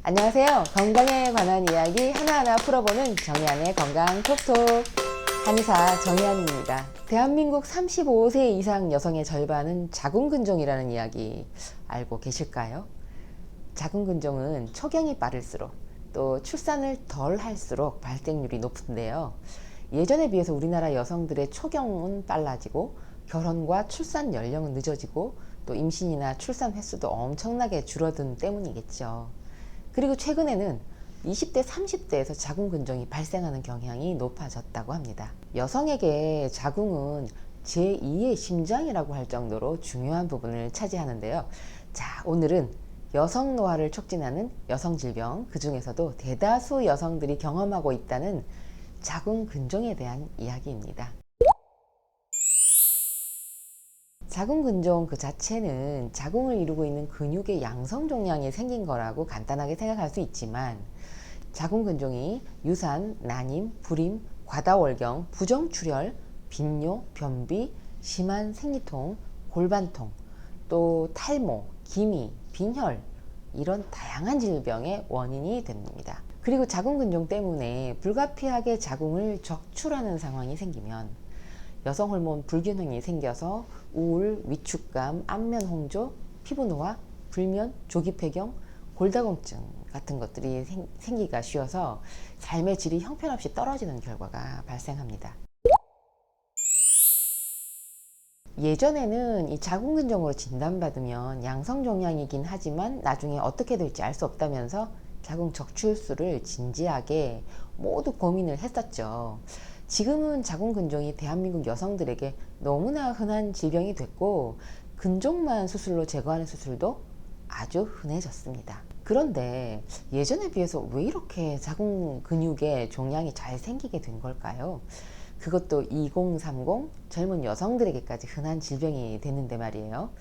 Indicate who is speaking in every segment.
Speaker 1: 안녕하세요. 건강에 관한 이야기 하나하나 풀어보는 정의안의 건강 톡톡, 한의사 정의안입니다. 대한민국 35세 이상 여성의 절반은 자궁근종이라는 이야기 알고 계실까요? 자궁근종은 초경이 빠를수록 또 출산을 덜 할수록 발생률이 높은데요. 예전에 비해서 우리나라 여성들의 초경은 빨라지고 결혼과 출산 연령은 늦어지고 또 임신이나 출산 횟수도 엄청나게 줄어든 때문이겠죠. 그리고 최근에는 20대, 30대에서 자궁근종이 발생하는 경향이 높아졌다고 합니다. 여성에게 자궁은 제2의 심장이라고 할 정도로 중요한 부분을 차지하는데요. 자, 오늘은 여성 노화를 촉진하는 여성 질병, 그 중에서도 대다수 여성들이 경험하고 있다는 자궁근종에 대한 이야기입니다. 자궁근종 그 자체는 자궁을 이루고 있는 근육의 양성 종양이 생긴 거라고 간단하게 생각할 수 있지만, 자궁근종이 유산, 난임, 불임, 과다월경, 부정출혈, 빈뇨, 변비, 심한 생리통, 골반통, 또 탈모, 기미, 빈혈, 이런 다양한 질병의 원인이 됩니다. 그리고 자궁근종 때문에 불가피하게 자궁을 적출하는 상황이 생기면 여성 호르몬 불균형이 생겨서 우울, 위축감, 안면 홍조, 피부 노화, 불면, 조기 폐경, 골다공증 같은 것들이 생기기가 쉬워서 삶의 질이 형편없이 떨어지는 결과가 발생합니다. 예전에는 이 자궁근종으로 진단받으면 양성종양이긴 하지만 나중에 어떻게 될지 알 수 없다면서 자궁 적출술을 진지하게 모두 고민을 했었죠. 지금은 자궁근종이 대한민국 여성들에게 너무나 흔한 질병이 됐고, 근종만 수술로 제거하는 수술도 아주 흔해졌습니다. 그런데 예전에 비해서 왜 이렇게 자궁 근육에 종양이 잘 생기게 된 걸까요? 그것도 2030 젊은 여성들에게까지 흔한 질병이 됐는데 말이에요.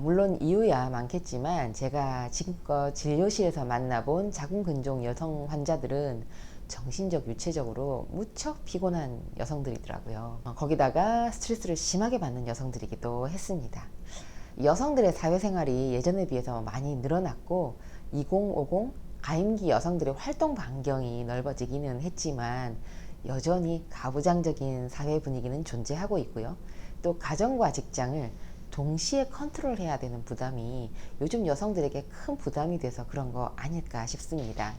Speaker 1: 물론 이유야 많겠지만 제가 지금껏 진료실에서 만나본 자궁근종 여성 환자들은 정신적, 유체적으로 무척 피곤한 여성들이더라고요. 거기다가 스트레스를 심하게 받는 여성들이기도 했습니다. 여성들의 사회생활이 예전에 비해서 많이 늘어났고 2050 가임기 여성들의 활동 반경이 넓어지기는 했지만 여전히 가부장적인 사회 분위기는 존재하고 있고요. 또 가정과 직장을 동시에 컨트롤해야 되는 부담이 요즘 여성들에게 큰 부담이 돼서 그런 거 아닐까 싶습니다.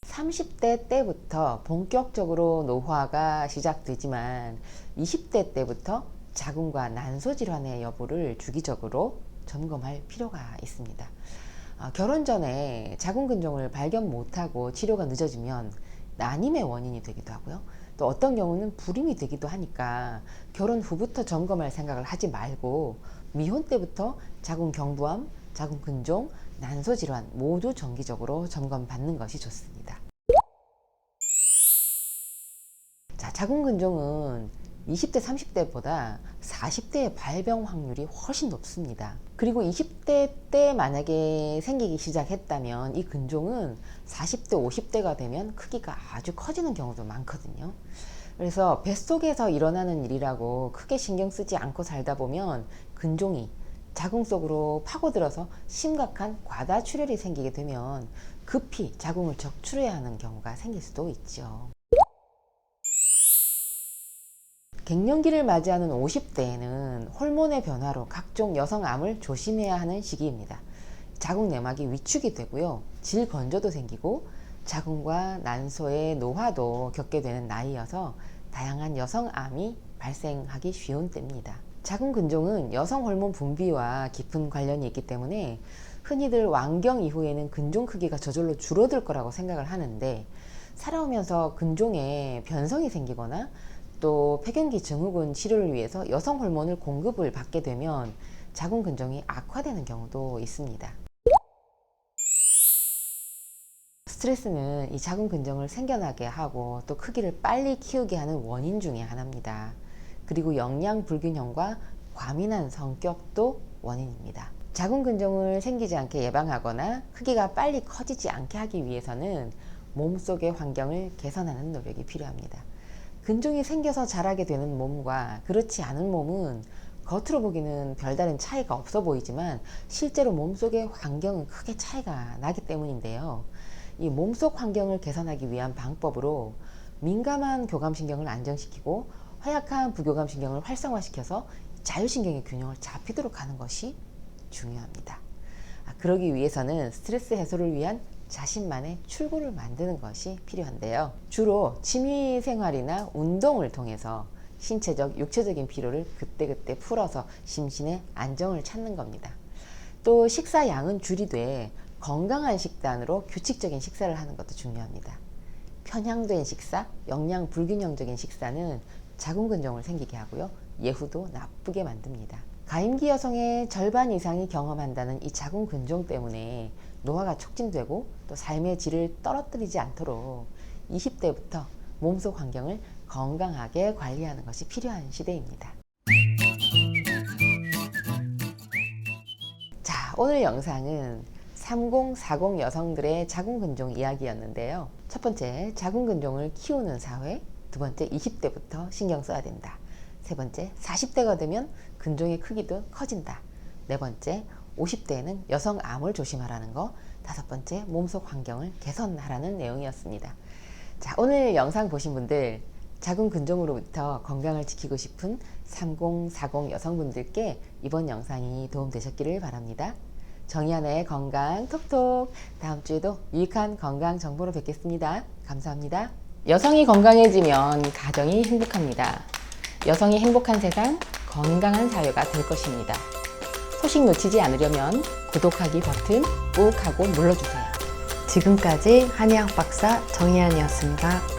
Speaker 1: 30대 때부터 본격적으로 노화가 시작되지만 20대 때부터 자궁과 난소 질환의 여부를 주기적으로 점검할 필요가 있습니다. 결혼 전에 자궁근종을 발견 못하고 치료가 늦어지면 난임의 원인이 되기도 하고요. 또 어떤 경우는 불임이 되기도 하니까 결혼 후부터 점검할 생각을 하지 말고 미혼 때부터 자궁경부암, 자궁근종, 난소질환 모두 정기적으로 점검받는 것이 좋습니다. 자, 자궁근종은 20대, 30대보다 40대의 발병 확률이 훨씬 높습니다. 그리고 20대 때 만약에 생기기 시작했다면 이 근종은 40대, 50대가 되면 크기가 아주 커지는 경우도 많거든요. 그래서 뱃속에서 일어나는 일이라고 크게 신경 쓰지 않고 살다 보면 근종이 자궁 속으로 파고들어서 심각한 과다출혈이 생기게 되면 급히 자궁을 적출해야 하는 경우가 생길 수도 있죠. 갱년기를 맞이하는 50대에는 호르몬의 변화로 각종 여성암을 조심해야 하는 시기입니다. 자궁 내막이 위축이 되고요. 질건조도 생기고 자궁과 난소의 노화도 겪게 되는 나이여서 다양한 여성암이 발생하기 쉬운 때입니다. 자궁근종은 여성 호르몬 분비와 깊은 관련이 있기 때문에 흔히들 완경 이후에는 근종 크기가 저절로 줄어들 거라고 생각을 하는데, 살아오면서 근종에 변성이 생기거나 또 폐경기 증후군 치료를 위해서 여성 호르몬을 공급을 받게 되면 자궁근종이 악화되는 경우도 있습니다. 스트레스는 이 자궁근종을 생겨나게 하고 또 크기를 빨리 키우게 하는 원인 중에 하나입니다. 그리고 영양 불균형과 과민한 성격도 원인입니다. 자궁근종을 생기지 않게 예방하거나 크기가 빨리 커지지 않게 하기 위해서는 몸속의 환경을 개선하는 노력이 필요합니다. 근종이 생겨서 자라게 되는 몸과 그렇지 않은 몸은 겉으로 보기는 별다른 차이가 없어 보이지만 실제로 몸속의 환경은 크게 차이가 나기 때문인데요. 이 몸속 환경을 개선하기 위한 방법으로 민감한 교감신경을 안정시키고 허약한 부교감신경을 활성화시켜서 자율신경의 균형을 잡히도록 하는 것이 중요합니다. 그러기 위해서는 스트레스 해소를 위한 자신만의 출구를 만드는 것이 필요한데요. 주로 취미생활이나 운동을 통해서 신체적, 육체적인 피로를 그때그때 풀어서 심신의 안정을 찾는 겁니다. 또 식사 양은 줄이되 건강한 식단으로 규칙적인 식사를 하는 것도 중요합니다. 편향된 식사, 영양 불균형적인 식사는 자궁근종을 생기게 하고요. 예후도 나쁘게 만듭니다. 가임기 여성의 절반 이상이 경험한다는 이 자궁근종 때문에 노화가 촉진되고 또 삶의 질을 떨어뜨리지 않도록 20대부터 몸속 환경을 건강하게 관리하는 것이 필요한 시대입니다. 자, 오늘 영상은 30, 40 여성들의 자궁근종 이야기였는데요. 첫 번째, 자궁근종을 키우는 사회. 두 번째, 20대부터 신경 써야 된다. 세 번째, 40대가 되면 근종의 크기도 커진다. 네 번째, 50대에는 여성암을 조심하라는 거. 다섯 번째, 몸속 환경을 개선하라는 내용이었습니다. 자, 오늘 영상 보신 분들, 자궁근종으로부터 건강을 지키고 싶은 30, 40 여성분들께 이번 영상이 도움되셨기를 바랍니다. 정의연의 건강 톡톡, 다음 주에도 유익한 건강 정보로 뵙겠습니다. 감사합니다. 여성이 건강해지면 가정이 행복합니다. 여성이 행복한 세상, 건강한 사회가 될 것입니다. 소식 놓치지 않으려면 구독하기 버튼 꾹 하고 눌러주세요.
Speaker 2: 지금까지 한의학 박사 정희안이었습니다.